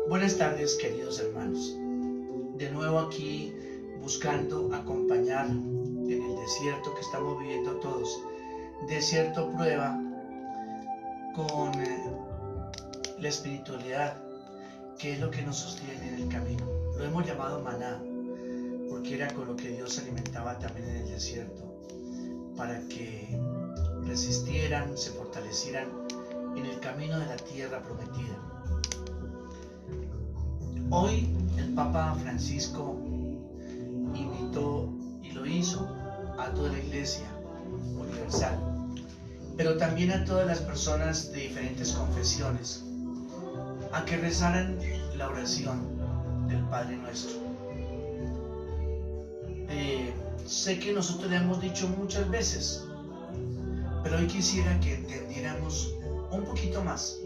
Buenas tardes, queridos hermanos. De nuevo aquí buscando acompañar en el desierto que estamos viviendo todos. Desierto prueba con la espiritualidad, que es lo que nos sostiene en el camino. Lo hemos llamado maná, porque era con lo que Dios se alimentaba también en el desierto, para que resistieran, se fortalecieran en el camino de la tierra prometida. Hoy el Papa Francisco invitó, y lo hizo, a toda la Iglesia universal, pero también a todas las personas de diferentes confesiones, a que rezaran la oración del Padre Nuestro. Sé que nosotros le hemos dicho muchas veces, pero hoy quisiera que entendiéramos un poquito más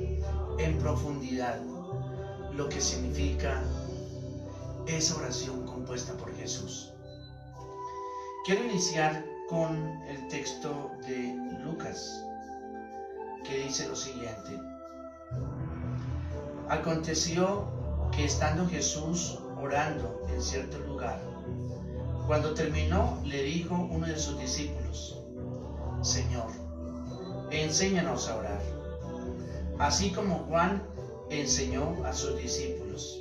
en profundidad lo que significa esa oración compuesta por Jesús. Quiero iniciar con el texto de Lucas, que dice lo siguiente: Aconteció que estando Jesús orando en cierto lugar, cuando terminó, le dijo uno de sus discípulos: Señor, enséñanos a orar, así como Juan enseñó a sus discípulos.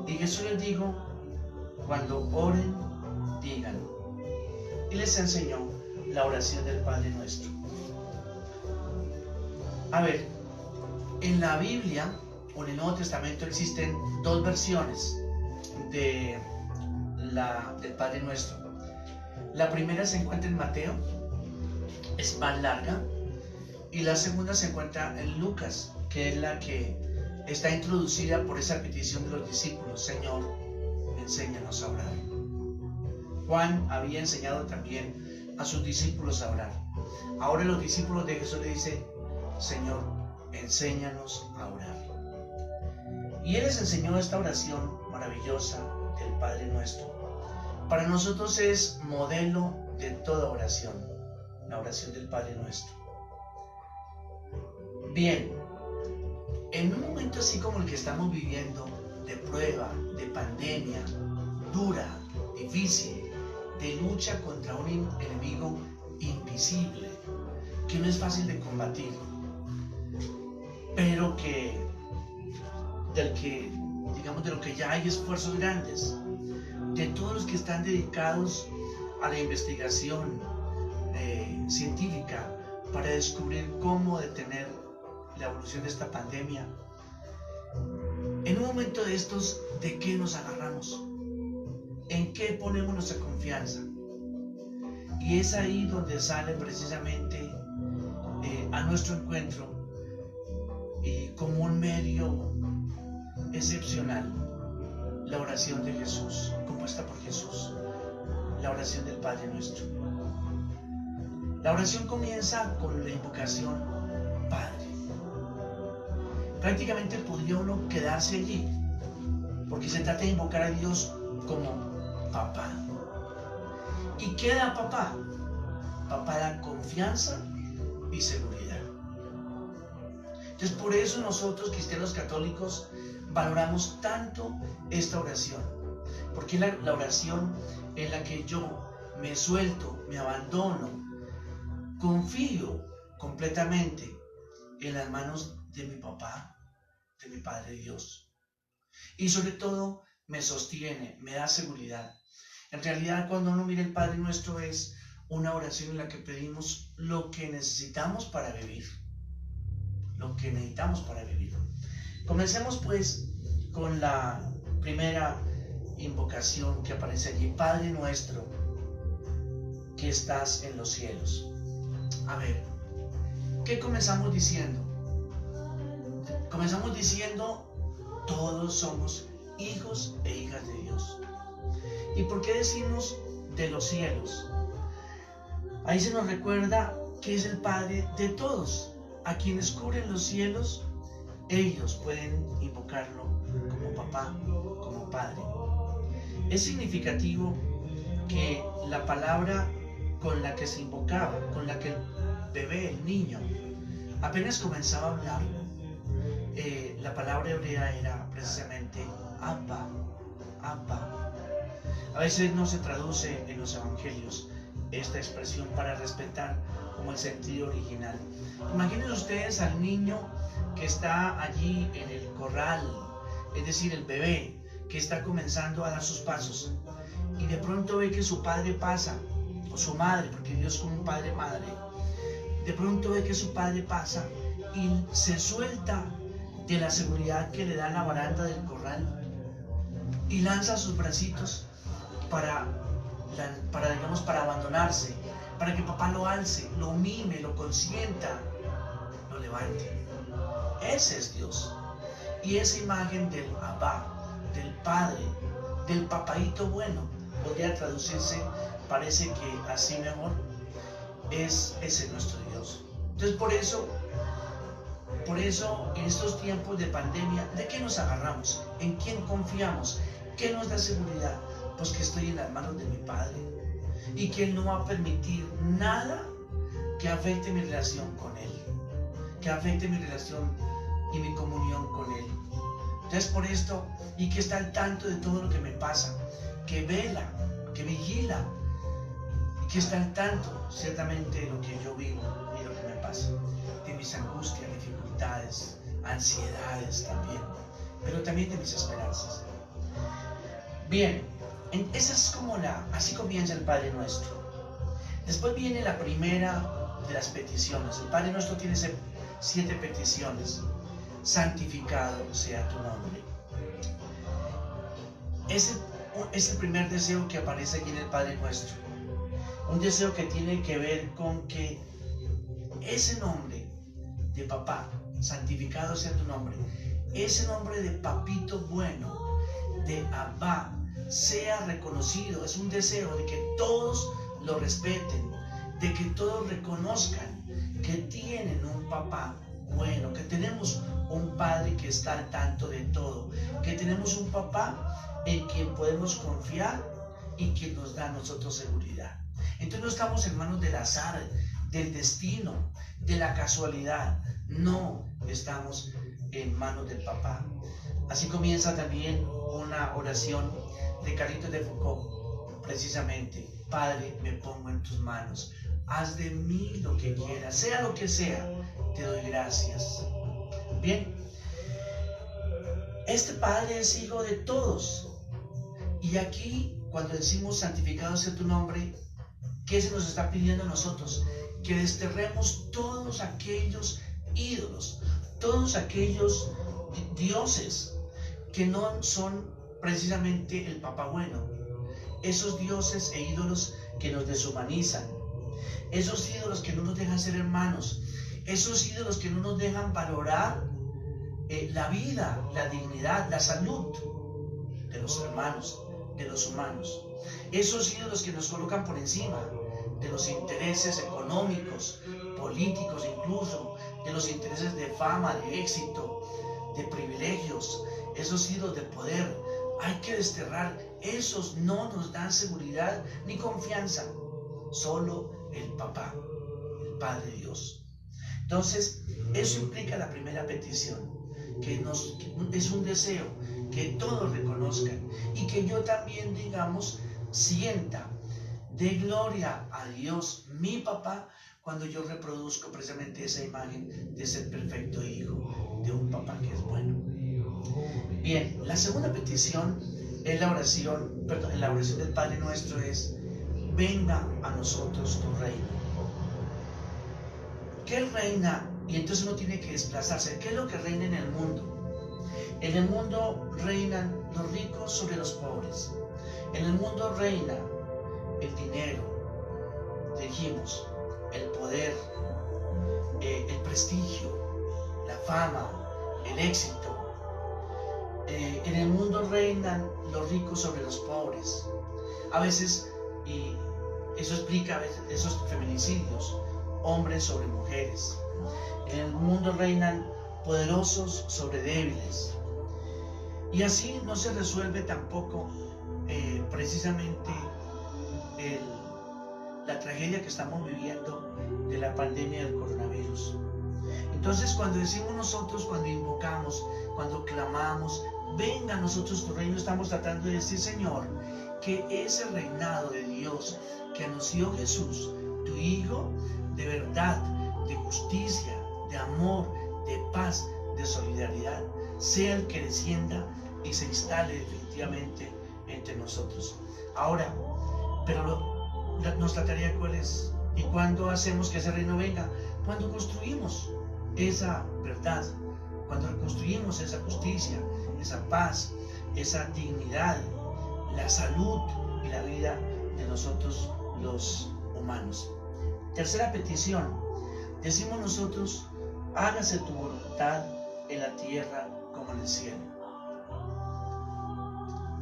Y Jesús les dijo: cuando oren, digan. Y les enseñó la oración del Padre Nuestro. A ver, en la Biblia o en el Nuevo Testamento existen dos versiones del Padre Nuestro. La primera se encuentra en Mateo, es más larga, y la segunda se encuentra en Lucas, que es la que está introducida por esa petición de los discípulos: Señor, enséñanos a orar. Juan había enseñado también a sus discípulos a orar. Ahora los discípulos de Jesús le dicen: Señor, enséñanos a orar. Y Él les enseñó esta oración maravillosa del Padre Nuestro. Para nosotros es modelo de toda oración, la oración del Padre Nuestro. Bien, en un momento así como el que estamos viviendo, de prueba, de pandemia, dura, difícil, de lucha contra un enemigo invisible, que no es fácil de combatir, pero de lo que ya hay esfuerzos grandes, de todos los que están dedicados a la investigación científica para descubrir cómo detener la evolución de esta pandemia. En un momento de estos, ¿de qué nos agarramos? ¿En qué ponemos nuestra confianza? Y es ahí donde sale precisamente a nuestro encuentro, y como un medio excepcional, la oración de Jesús, compuesta por Jesús, la oración del Padre Nuestro. La oración comienza con la invocación Padre. Prácticamente podría uno quedarse allí, porque se trata de invocar a Dios como papá. ¿Y qué da papá? Papá da confianza y seguridad. Entonces, por eso nosotros, cristianos católicos, valoramos tanto esta oración, porque es la oración en la que yo me suelto, me abandono, confío completamente en las manos de mi papá, de mi Padre Dios. Y sobre todo me sostiene, me da seguridad. En realidad, cuando uno mira el Padre Nuestro, es una oración en la que pedimos lo que necesitamos para vivir. Lo que necesitamos para vivir. Comencemos pues con la primera invocación que aparece allí: Padre Nuestro que estás en los cielos. A ver, ¿qué comenzamos diciendo? Comenzamos diciendo: todos somos hijos e hijas de Dios. ¿Y por qué decimos de los cielos? Ahí se nos recuerda que es el Padre de todos. A quienes cubren los cielos, ellos pueden invocarlo como papá, como Padre. Es significativo que la palabra con la que se invocaba, con la que el bebé, el niño, apenas comenzaba a hablar, la palabra hebrea era precisamente Abba, Abba. A veces no se traduce en los evangelios esta expresión para respetar como el sentido original. Imaginen ustedes al niño que está allí en el corral, es decir, el bebé que está comenzando a dar sus pasos y de pronto ve que su padre pasa, o su madre, porque Dios es como un padre-madre, de pronto ve que su padre pasa y se suelta de la seguridad que le da la baranda del corral y lanza sus bracitos para abandonarse, para que papá lo alce, lo mime, lo consienta, lo levante. Ese es Dios. Y esa imagen del Abba, del Padre, del papaíto bueno, podría traducirse, parece que así mejor, ese nuestro Dios. Entonces por eso en estos tiempos de pandemia, ¿de qué nos agarramos? ¿En quién confiamos? ¿Qué nos da seguridad? Pues que estoy en las manos de mi Padre y que Él no va a permitir nada que afecte mi relación con Él, que afecte mi relación y mi comunión con Él. Entonces por esto, y que está al tanto de todo lo que me pasa, que vela, que vigila, y que está al tanto ciertamente de lo que yo vivo y lo que me pasa, de mis angustias, dificultades, ansiedades también, pero también de mis esperanzas. Bien, esa es como así comienza el Padre Nuestro. Después viene la primera de las peticiones. El Padre Nuestro tiene 7 peticiones. Santificado sea tu nombre. Ese es el primer deseo que aparece aquí en el Padre Nuestro. Un deseo que tiene que ver con que ese nombre de papá, santificado sea tu nombre, ese nombre de papito bueno, de Abba, sea reconocido. Es un deseo de que todos lo respeten, de que todos reconozcan que tienen un papá bueno, que tenemos un padre que está al tanto de todo, que tenemos un papá en quien podemos confiar y que nos da a nosotros seguridad. Entonces no estamos en manos del azar, del destino, de la casualidad. No estamos en manos del papá. Así comienza también una oración de Carlitos de Foucault, precisamente: Padre, me pongo en tus manos, haz de mí lo que quieras, sea lo que sea, te doy gracias. Bien, este Padre es hijo de todos, y aquí cuando decimos santificado sea tu nombre, ¿qué se nos está pidiendo a nosotros? Que desterremos todos aquellos ídolos, todos aquellos dioses que no son precisamente el papá bueno, esos dioses e ídolos que nos deshumanizan, esos ídolos que no nos dejan ser hermanos, esos ídolos que no nos dejan valorar la vida, la dignidad, la salud de los hermanos, de los humanos, esos ídolos que nos colocan por encima de los intereses económicos, políticos, incluso de los intereses de fama, de éxito, de privilegios, esos ídolos de poder. Hay que desterrar. Esos no nos dan seguridad ni confianza. Solo el papá, el Padre Dios. Entonces, eso implica la primera petición, que es un deseo que todos reconozcan y que yo también, digamos, sienta de gloria a Dios, mi papá, cuando yo reproduzco precisamente esa imagen de ser perfecto hijo de un papá que es bueno. Bien, la segunda petición en la oración del Padre Nuestro es: venga a nosotros tu reino. ¿Qué reina? Y entonces uno tiene que desplazarse. ¿Qué es lo que reina en el mundo? En el mundo reinan los ricos sobre los pobres. En el mundo reina el dinero, dijimos, el poder, el prestigio, la fama, el éxito. En el mundo reinan los ricos sobre los pobres. A veces, y eso explica a veces esos feminicidios, hombres sobre mujeres. En el mundo reinan poderosos sobre débiles. Y así no se resuelve tampoco precisamente la tragedia que estamos viviendo de la pandemia del coronavirus. Entonces cuando decimos nosotros, cuando invocamos, cuando clamamos, venga a nosotros tu reino, estamos tratando de decir, Señor, que ese reinado de Dios que anunció Jesús, tu Hijo, de verdad, de justicia, de amor, de paz, de solidaridad, sea el que descienda y se instale definitivamente entre nosotros. Ahora, pero nuestra tarea ¿cuál es? ¿Y cuándo hacemos que ese reino venga? Cuando construimos esa verdad, cuando construimos esa justicia, esa paz, esa dignidad, la salud y la vida de nosotros los humanos. Tercera petición, decimos nosotros, hágase tu voluntad en la tierra como en el cielo.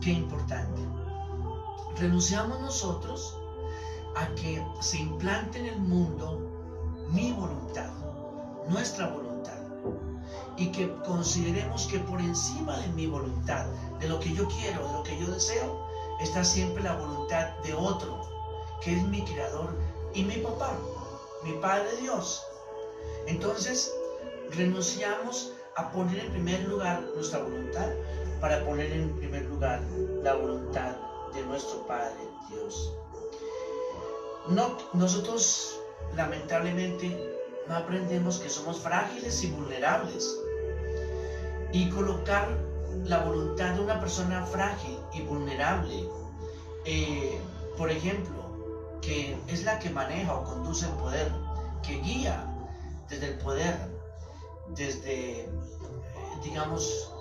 Qué importante. Renunciamos nosotros a que se implante en el mundo mi voluntad, nuestra voluntad, y que consideremos que por encima de mi voluntad, de lo que yo quiero, de lo que yo deseo, está siempre la voluntad de otro, que es mi creador y mi papá, mi Padre Dios. Entonces, renunciamos a poner en primer lugar nuestra voluntad para poner en primer lugar la voluntad de nuestro Padre Dios. Nosotros lamentablemente no aprendemos que somos frágiles y vulnerables, y colocar la voluntad de una persona frágil y vulnerable, por ejemplo, que es la que maneja o conduce el poder, que guía desde el poder, desde digamos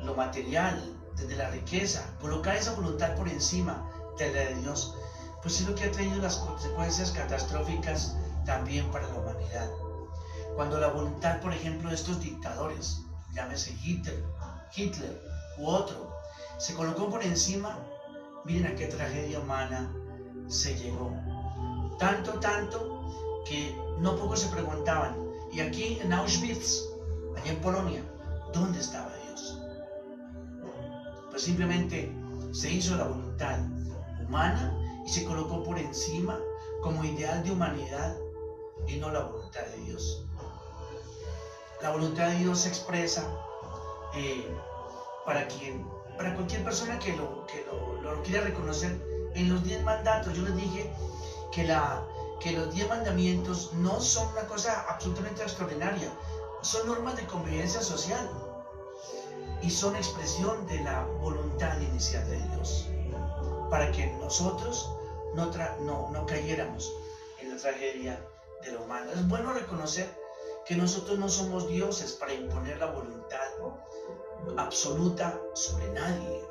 lo material, desde la riqueza, colocar esa voluntad por encima de la de Dios, pues es lo que ha traído las consecuencias catastróficas también para la humanidad. Cuando la voluntad, por ejemplo, de estos dictadores, llámese Hitler u otro, se colocó por encima, miren a qué tragedia humana se llegó. Tanto que no pocos se preguntaban, y aquí en Auschwitz, allá en Polonia, ¿dónde estaba Dios? Pues simplemente se hizo la voluntad humana y se colocó por encima como ideal de humanidad y no la voluntad de Dios. La voluntad de Dios se expresa para cualquier persona que lo quiera reconocer en los 10 mandatos. Yo les dije que los 10 mandamientos no son una cosa absolutamente extraordinaria, son normas de convivencia social y son expresión de la voluntad inicial de Dios, para que nosotros no cayéramos en la tragedia de lo humano. Es bueno reconocer que nosotros no somos dioses para imponer la voluntad absoluta sobre nadie.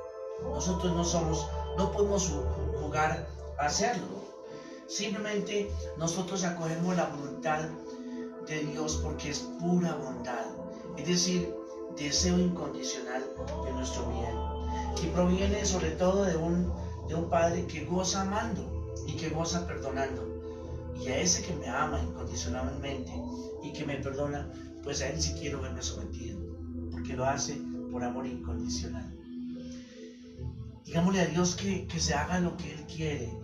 Nosotros no podemos jugar a hacerlo. Simplemente nosotros acogemos la voluntad de Dios porque es pura bondad, es decir, deseo incondicional de nuestro bien, y proviene sobre todo de un Padre que goza amando y que goza perdonando. Y a ese que me ama incondicionalmente y que me perdona, pues a él sí quiero verme sometido, porque lo hace por amor incondicional. Digámosle a Dios que se haga lo que Él quiere,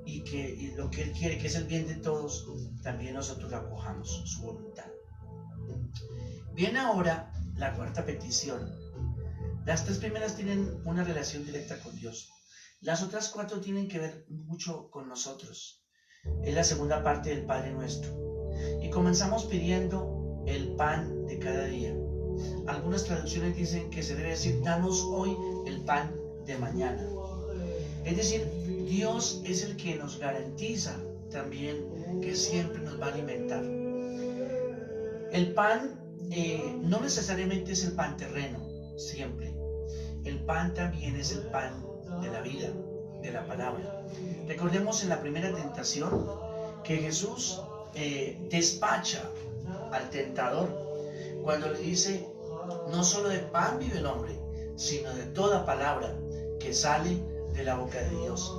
y lo que Él quiere, que es el bien de todos, también nosotros lo acojamos, su voluntad. Bien, ahora la cuarta petición. Las 3 primeras tienen una relación directa con Dios. Las otras 4 tienen que ver mucho con nosotros. Es la segunda parte del Padre Nuestro. Y comenzamos pidiendo el pan de cada día. Algunas traducciones dicen que se debe decir, danos hoy el pan de mañana. Es decir, Dios es el que nos garantiza también que siempre nos va a alimentar. El pan no necesariamente es el pan terreno, siempre. El pan también es el pan de la vida, de la palabra. Recordemos en la primera tentación que Jesús despacha al tentador cuando le dice, no solo de pan vive el hombre, sino de toda palabra que sale de la boca de Dios.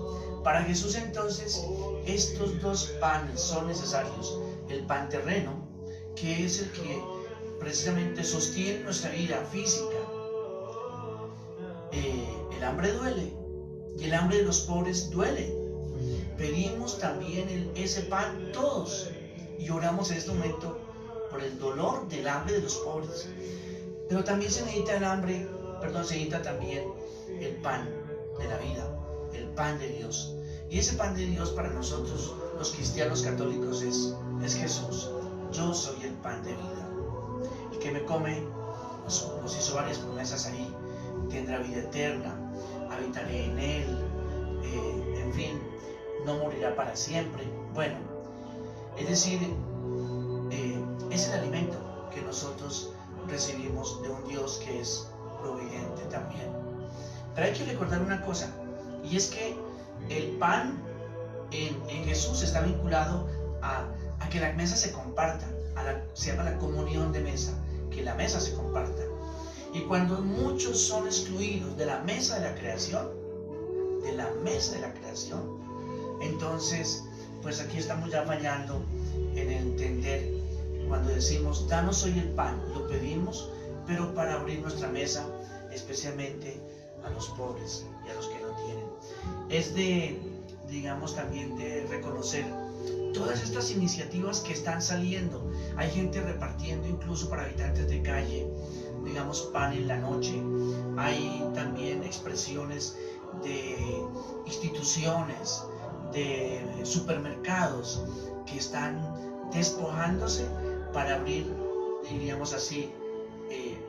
Para Jesús entonces estos 2 panes son necesarios. El pan terreno, que es el que precisamente sostiene nuestra vida física. El hambre duele, y el hambre de los pobres duele. Pedimos también ese pan todos, y oramos en este momento por el dolor del hambre de los pobres. Pero también se necesita se necesita también el pan de la vida, el pan de Dios. Y ese pan de Dios para nosotros, los cristianos católicos, es Jesús. Yo soy el pan de vida. El que me come, nos hizo varias promesas ahí, tendrá vida eterna, habitaré en él, en fin, no morirá para siempre. Bueno, es decir, es el alimento que nosotros recibimos de un Dios que es providente también. Pero hay que recordar una cosa, y es que el pan en Jesús está vinculado a que la mesa se comparta, se llama la comunión de mesa, que la mesa se comparta. Y cuando muchos son excluidos de la mesa de la creación, entonces, pues aquí estamos ya fallando en entender cuando decimos, danos hoy el pan, lo pedimos, pero para abrir nuestra mesa, especialmente a los pobres y a los que no tienen. Es digamos, también de reconocer todas estas iniciativas que están saliendo. Hay gente repartiendo incluso para habitantes de calle, digamos, pan en la noche. Hay también expresiones de instituciones, de supermercados que están despojándose para abrir, diríamos así,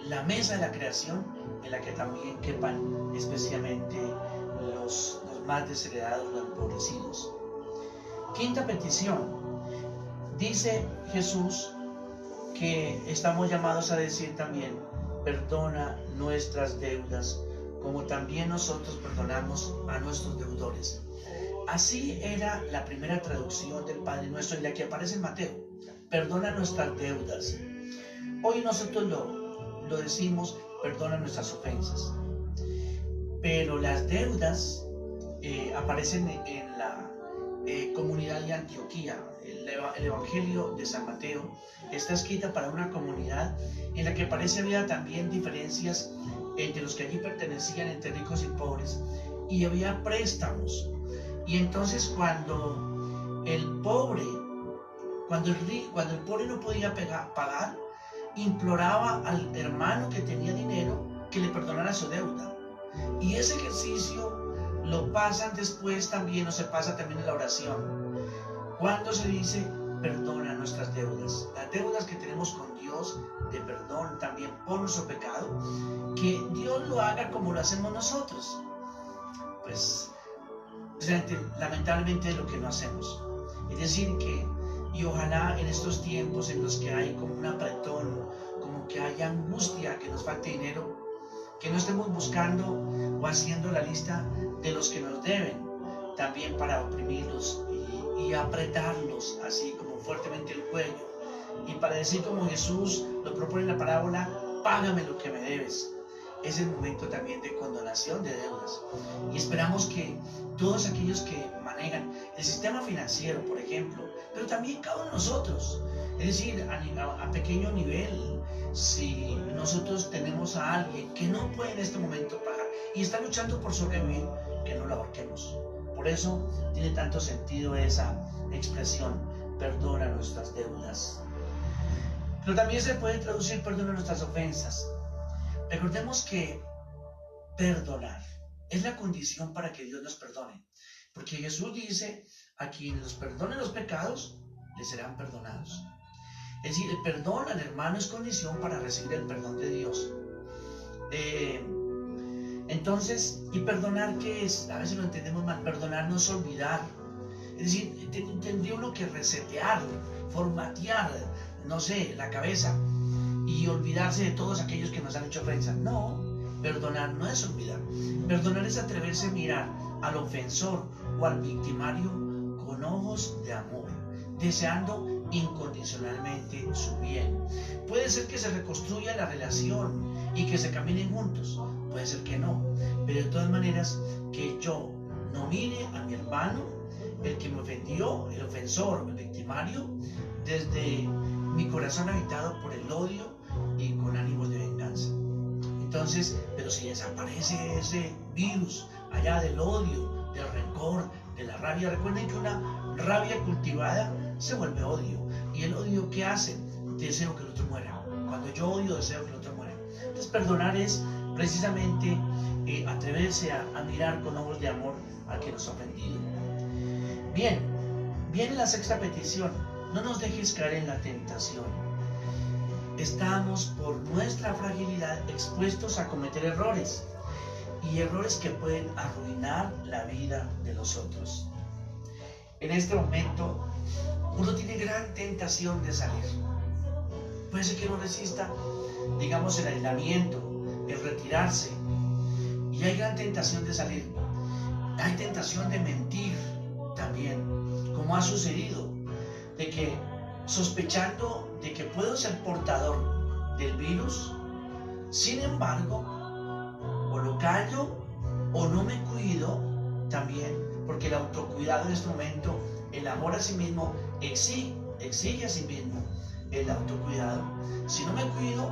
la mesa de la creación, en la que también quepan especialmente los más desheredados, los empobrecidos. Quinta petición. Dice Jesús que estamos llamados a decir también, perdona nuestras deudas, como también nosotros perdonamos a nuestros deudores. Así era la primera traducción del Padre Nuestro, en la que aparece en Mateo, perdona nuestras deudas. Hoy nosotros lo decimos, perdona nuestras ofensas. Pero las deudas aparecen en la comunidad de Antioquía. El Evangelio de San Mateo está escrita para una comunidad en la que parece había también diferencias entre los que allí pertenecían, entre ricos y pobres, y había préstamos. Y entonces cuando el pobre no podía pagar, imploraba al hermano que tenía dinero que le perdonara su deuda. Y ese ejercicio lo pasan después también, o se pasa también en la oración, cuando se dice perdona nuestras deudas, las deudas que tenemos con Dios, de perdón también por nuestro pecado, que Dios lo haga como lo hacemos nosotros. Pues lamentablemente es lo que no hacemos. Es decir que, y ojalá en estos tiempos en los que hay como un apretón, como que haya angustia, que nos falte dinero, que no estemos buscando o haciendo la lista de los que nos deben, también para oprimirlos y apretarlos así como fuertemente el cuello, y para decir como Jesús lo propone en la parábola, págame lo que me debes. Es el momento también de condonación de deudas, y esperamos que todos aquellos que manejan el sistema financiero, por ejemplo, pero también cada uno de nosotros, es decir, a pequeño nivel, si nosotros tenemos a alguien que no puede en este momento pagar y está luchando por sobrevivir, que no lo abarquemos. Por eso tiene tanto sentido esa expresión, perdona nuestras deudas. Pero también se puede traducir perdona nuestras ofensas. Recordemos que perdonar es la condición para que Dios nos perdone, porque Jesús dice, a quien nos perdone los pecados, les serán perdonados. Es decir, el perdón al hermano es condición para recibir el perdón de Dios. Entonces, ¿y perdonar qué es? A veces lo entendemos mal. Perdonar no es olvidar. Es decir, tendría uno que resetear, formatear, no sé, la cabeza y olvidarse de todos aquellos que nos han hecho ofensa. No, perdonar no es olvidar. Perdonar es atreverse a mirar al ofensor o al victimario con ojos de amor, deseando incondicionalmente su bien. Puede ser que se reconstruya la relación y que se caminen juntos, puede ser que no, pero de todas maneras que yo no mire a mi hermano, el que me ofendió, el ofensor, el victimario, desde mi corazón habitado por el odio y con ánimos de venganza. Entonces, pero si desaparece ese virus allá del odio, del rencor, de la rabia, recuerden que una rabia cultivada se vuelve odio. ¿Y el odio qué hace? deseo que el otro muera. Cuando yo odio, deseo que el otro muera. Entonces perdonar es precisamente atreverse a mirar con ojos de amor al que nos ha ofendido. Bien, viene la sexta petición. No nos dejes caer en la tentación. Estamos por nuestra fragilidad expuestos a cometer errores, y errores que pueden arruinar la vida de los otros. En este momento uno tiene gran tentación de salir. Puede ser que no resista, digamos, el aislamiento, el retirarse, y hay gran tentación de salir. Hay tentación de mentir también, como ha sucedido, de que sospechando de que puedo ser portador del virus, sin embargo, o lo callo o no me cuido también, porque el autocuidado en este momento, el amor a sí mismo exige a sí mismo el autocuidado. Si no me cuido,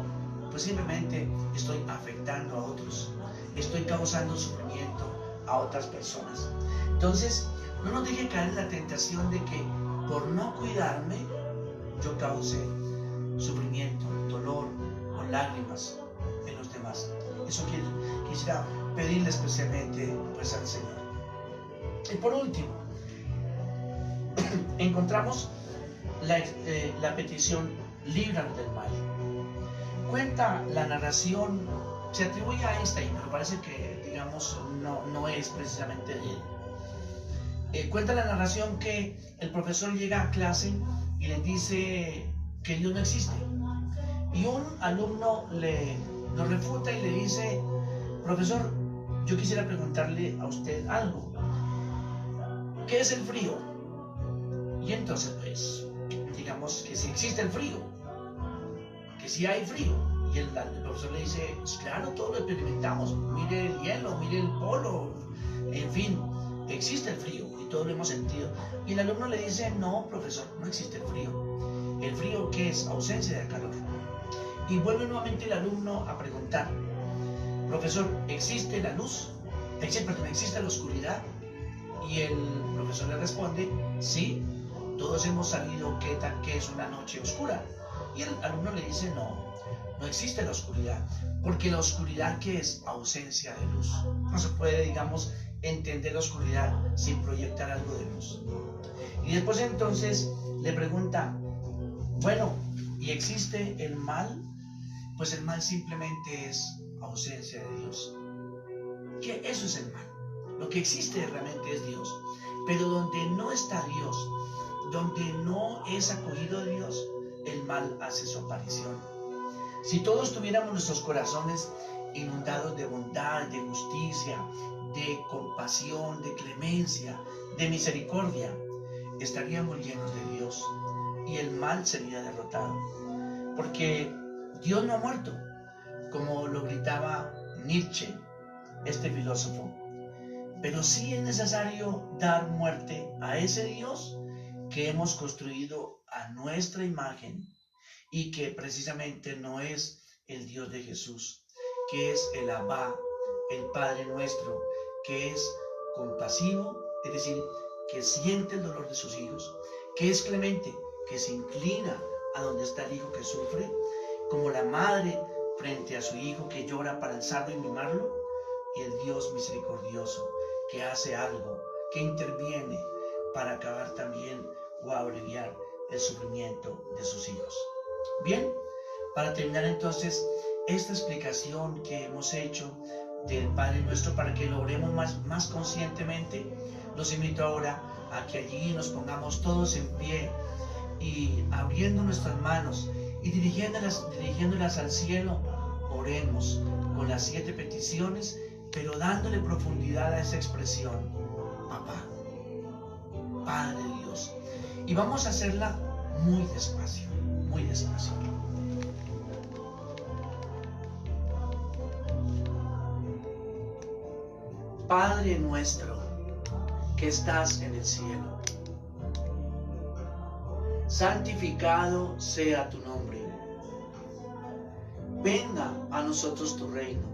pues simplemente estoy afectando a otros, estoy causando sufrimiento a otras personas. Entonces, no nos deje caer en la tentación de que por no cuidarme yo cause sufrimiento, dolor o lágrimas en los demás. Eso quisiera pedirle especialmente pues al Señor. Y por último, encontramos la petición: líbranos del mal. Cuenta la narración, se atribuye a Einstein, pero parece que, digamos, no es precisamente de él. Cuenta la narración que el profesor llega a clase y le dice que Dios no existe. Y un alumno lo refuta y le dice: profesor, yo quisiera preguntarle a usted algo. ¿Qué es el frío? Y entonces, pues, digamos que si existe el frío, que si hay frío. Y el profesor le dice: pues claro, todo lo experimentamos. Mire el hielo, mire el polo, en fin, existe el frío y todo lo hemos sentido. Y el alumno le dice: no, profesor, no existe el frío. ¿El frío qué es? Ausencia de calor. Y vuelve nuevamente el alumno a preguntar: profesor, ¿existe la luz? ¿Existe la oscuridad? Y el profesor le responde: sí, todos hemos sabido qué es una noche oscura. Y el alumno le dice: no existe la oscuridad, porque la oscuridad, ¿qué es? Ausencia de luz. No se puede, digamos, entender la oscuridad sin proyectar algo de luz. Y después entonces le pregunta: bueno, ¿y existe el mal? Pues el mal simplemente es ausencia de Dios. ¿Qué? Eso es el mal. Lo que existe realmente es Dios. Pero donde no está Dios, donde no es acogido Dios, el mal hace su aparición. Si todos tuviéramos nuestros corazones inundados de bondad, de justicia, de compasión, de clemencia, de misericordia, estaríamos llenos de Dios y el mal sería derrotado. Porque Dios no ha muerto, como lo gritaba Nietzsche, este filósofo. Pero sí es necesario dar muerte a ese Dios que hemos construido a nuestra imagen y que precisamente no es el Dios de Jesús, que es el Abba, el Padre nuestro, que es compasivo, es decir, que siente el dolor de sus hijos, que es clemente, que se inclina a donde está el hijo que sufre, como la madre frente a su hijo que llora para alzarlo y mimarlo, y el Dios misericordioso que hace algo, que interviene para acabar también o abreviar el sufrimiento de sus hijos. Bien, para terminar entonces esta explicación que hemos hecho del Padre Nuestro, para que lo oremos más conscientemente, los invito ahora a que allí nos pongamos todos en pie y abriendo nuestras manos y dirigiéndolas al cielo, oremos con las 7 peticiones, pero dándole profundidad a esa expresión: Papá, Padre Dios. Y vamos a hacerla muy despacio, muy despacio. Padre nuestro que estás en el cielo, santificado sea tu nombre. Venga a nosotros tu reino.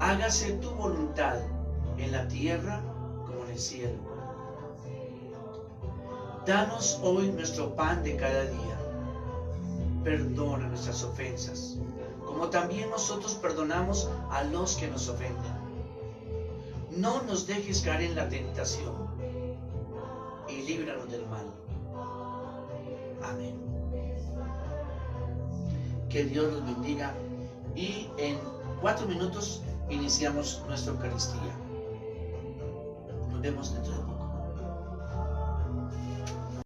Hágase tu voluntad en la tierra como en el cielo. Danos hoy nuestro pan de cada día. perdona nuestras ofensas, como también nosotros perdonamos a los que nos ofenden. No nos dejes caer en la tentación y líbranos del mal. Amén. Que Dios los bendiga y en 4 minutos iniciamos nuestra Eucaristía. Nos vemos dentro de poco.